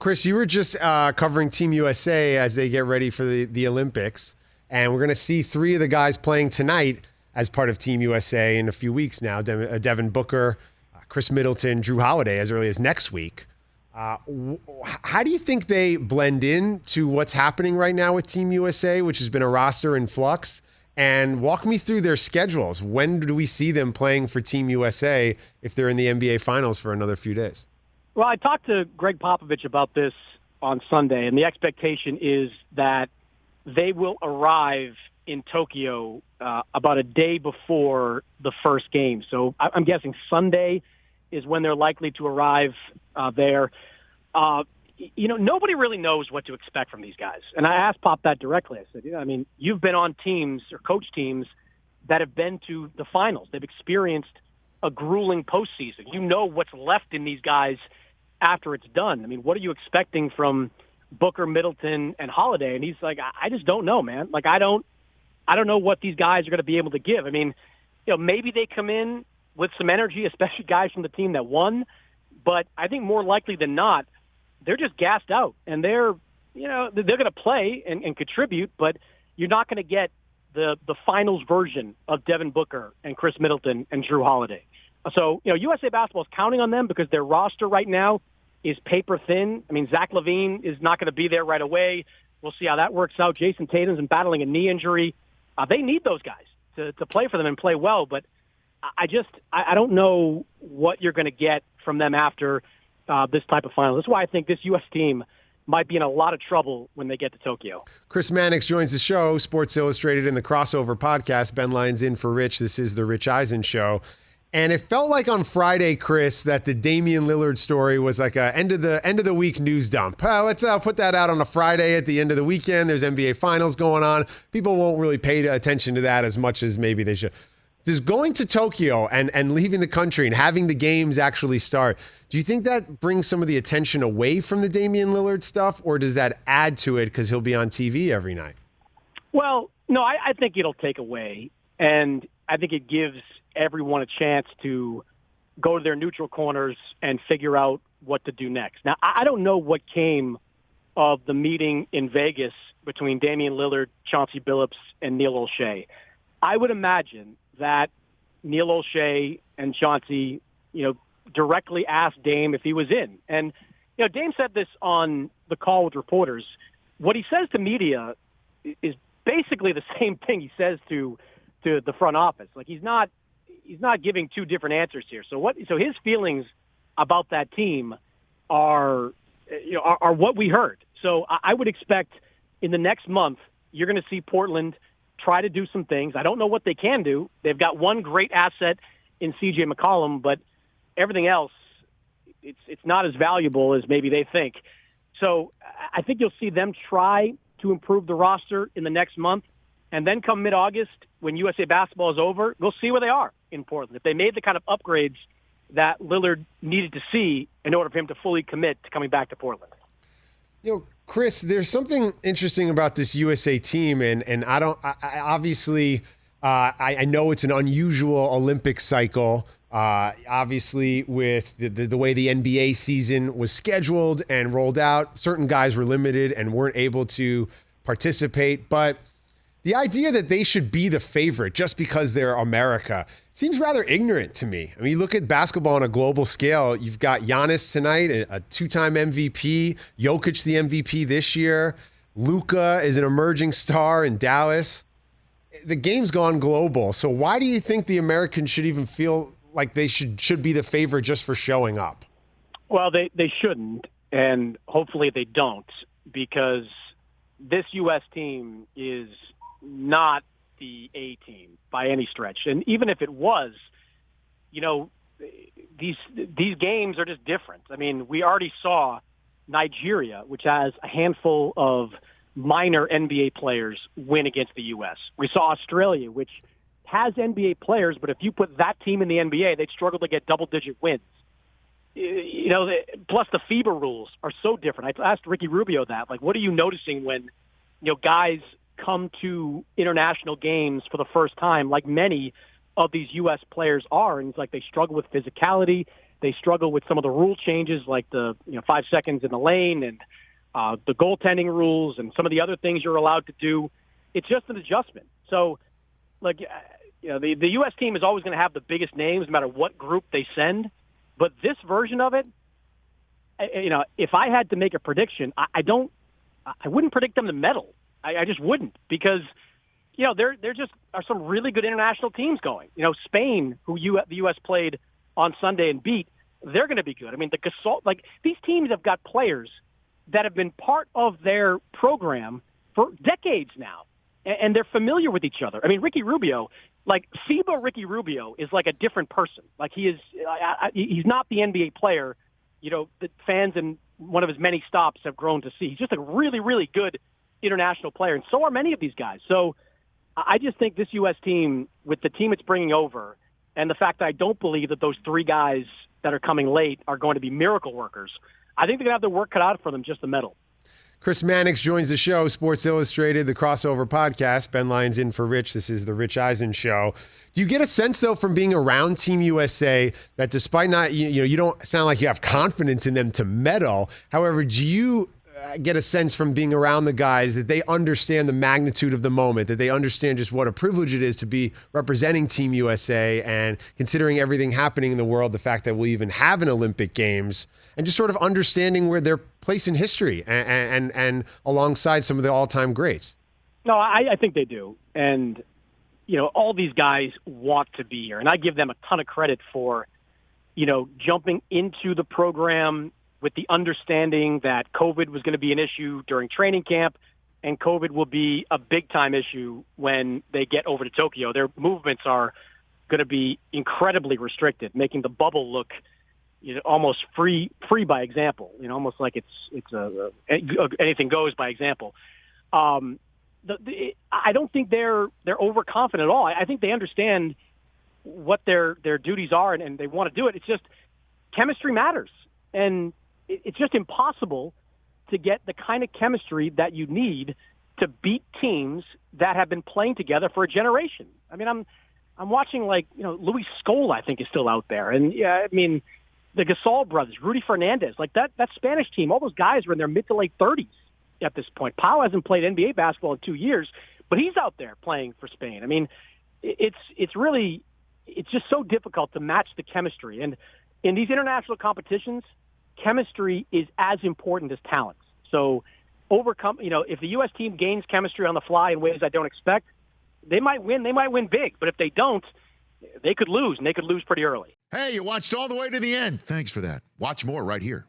Chris, you were just covering Team USA as they get ready for the Olympics, and we're going to see three of the guys playing tonight as part of Team USA in a few weeks now. Devin Booker, Chris Middleton, Drew Holiday as early as next week. How do you think they blend in to what's happening right now with Team USA, which has been a roster in flux? And walk me through their schedules. When do we see them playing for Team USA if they're in the NBA Finals for another few days? Well, I talked to Greg Popovich about this on Sunday, and the expectation is that they will arrive in Tokyo about a day before the first game. So I'm guessing Sunday is when they're likely to arrive there. Nobody really knows what to expect from these guys. And I asked Pop that directly. I said, you've been on teams or coach teams that have been to the finals. They've experienced a grueling postseason. You know what's left in these guys after it's done. I mean, what are you expecting from Booker, Middleton, and Holiday? And he's like, I just don't know, man. Like, I don't know what these guys are going to be able to give. I mean, maybe they come in with some energy, especially guys from the team that won. But I think more likely than not, they're just gassed out, and they're going to play and contribute, but you're not going to get the finals version of Devin Booker and Chris Middleton and Drew Holiday. So, USA Basketball is counting on them because their roster right now is paper thin. I mean, Zach LaVine is not going to be there right away. We'll see how that works out. Jason Tatum's been battling a knee injury. They need those guys to play for them and play well, but I don't know what you're going to get from them after this type of final. That's why I think this U.S. team might be in a lot of trouble when they get to Tokyo. Chris Mannix joins the show, Sports Illustrated and the Crossover podcast. Ben Lyons in for Rich. This is the Rich Eisen Show. And it felt like on Friday, Chris, that the Damian Lillard story was like a end of the week news dump. Let's put that out on a Friday at the end of the weekend. There's NBA Finals going on. People won't really pay attention to that as much as maybe they should. Does going to Tokyo and leaving the country and having the games actually start, do you think that brings some of the attention away from the Damian Lillard stuff, or does that add to it because he'll be on TV every night? Well, no, I think it'll take away, and I think it gives everyone a chance to go to their neutral corners and figure out what to do next. Now, I don't know what came of the meeting in Vegas between Damian Lillard, Chauncey Billups, and Neil Olshey. I would imagine that Neil Olshey and Chauncey, directly asked Dame if he was in. And, Dame said this on the call with reporters. What he says to media is basically the same thing he says to the front office. Like, he's not giving two different answers here. So his feelings about that team are what we heard. So I would expect in the next month, you're going to see Portland try to do some things. I don't know what they can do. They've got one great asset in C.J. McCollum, but everything else, it's not as valuable as maybe they think. So I think you'll see them try to improve the roster in the next month, and then come mid-August, when USA Basketball is over, we'll see where they are in Portland. If they made the kind of upgrades that Lillard needed to see in order for him to fully commit to coming back to Portland. Chris, there's something interesting about this USA team, and I know it's an unusual Olympic cycle. Obviously, with the way the NBA season was scheduled and rolled out, certain guys were limited and weren't able to participate. But the idea that they should be the favorite just because they're America seems rather ignorant to me. I mean, you look at basketball on a global scale. You've got Giannis tonight, a two-time MVP. Jokic, the MVP this year. Luka is an emerging star in Dallas. The game's gone global. So why do you think the Americans should even feel like they should be the favorite just for showing up? Well, they shouldn't, and hopefully they don't, because this U.S. team is not the A team by any stretch. And even if it was, these games are just different. I mean, we already saw Nigeria, which has a handful of minor NBA players, win against the U.S. We saw Australia, which has NBA players, but if you put that team in the NBA, they'd struggle to get double-digit wins. Plus the FIBA rules are so different. I asked Ricky Rubio that. Like, what are you noticing when, guys come to international games for the first time, like many of these U.S. players are, and it's like they struggle with physicality. They struggle with some of the rule changes, like the 5 seconds in the lane and the goaltending rules and some of the other things you're allowed to do. It's just an adjustment. So, the U.S. team is always going to have the biggest names no matter what group they send. But this version of it, if I had to make a prediction, I wouldn't predict them to medal. I just wouldn't, because there just are some really good international teams going. Spain, who the U.S. played on Sunday and beat, they're going to be good. I mean, these teams have got players that have been part of their program for decades now, and they're familiar with each other. I mean, Ricky Rubio, FIBA Ricky Rubio is like a different person. He's not the NBA player, that fans in one of his many stops have grown to see. He's just a really, really good international player, and so are many of these guys. So I just think this U.S. team, with the team it's bringing over, and the fact that I don't believe that those 3 guys that are coming late are going to be miracle workers, I think they're going to have their work cut out for them just to medal. Chris Mannix joins the show, Sports Illustrated, the Crossover Podcast. Ben Lyons in for Rich. This is the Rich Eisen Show. Do you get a sense, though, from being around Team USA that despite not, you don't sound like you have confidence in them to medal. However, do you get a sense from being around the guys that they understand the magnitude of the moment, that they understand just what a privilege it is to be representing Team USA, and considering everything happening in the world, the fact that we'll even have an Olympic Games, and just sort of understanding where their place in history and alongside some of the all-time greats? No, I think they do. And, all these guys want to be here. And I give them a ton of credit for, jumping into the program with the understanding that COVID was going to be an issue during training camp, and COVID will be a big-time issue when they get over to Tokyo. Their movements are going to be incredibly restricted, making the bubble look almost free by example. Almost like it's anything goes by example. I don't think they're overconfident at all. I think they understand what their duties are, and they want to do it. It's just chemistry matters, and it's just impossible to get the kind of chemistry that you need to beat teams that have been playing together for a generation. I mean, I'm watching Luis Scola, I think, is still out there, and the Gasol brothers, Rudy Fernandez, that Spanish team, all those guys are in their mid to late 30s at this point. Pau hasn't played NBA basketball in 2 years, but he's out there playing for Spain. I mean, it's just so difficult to match the chemistry. And in these international competitions, chemistry is as important as talent. So if the U.S. team gains chemistry on the fly in ways I don't expect, they might win. They might win big. But if they don't, they could lose, and they could lose pretty early. Hey, you watched all the way to the end. Thanks for that. Watch more right here.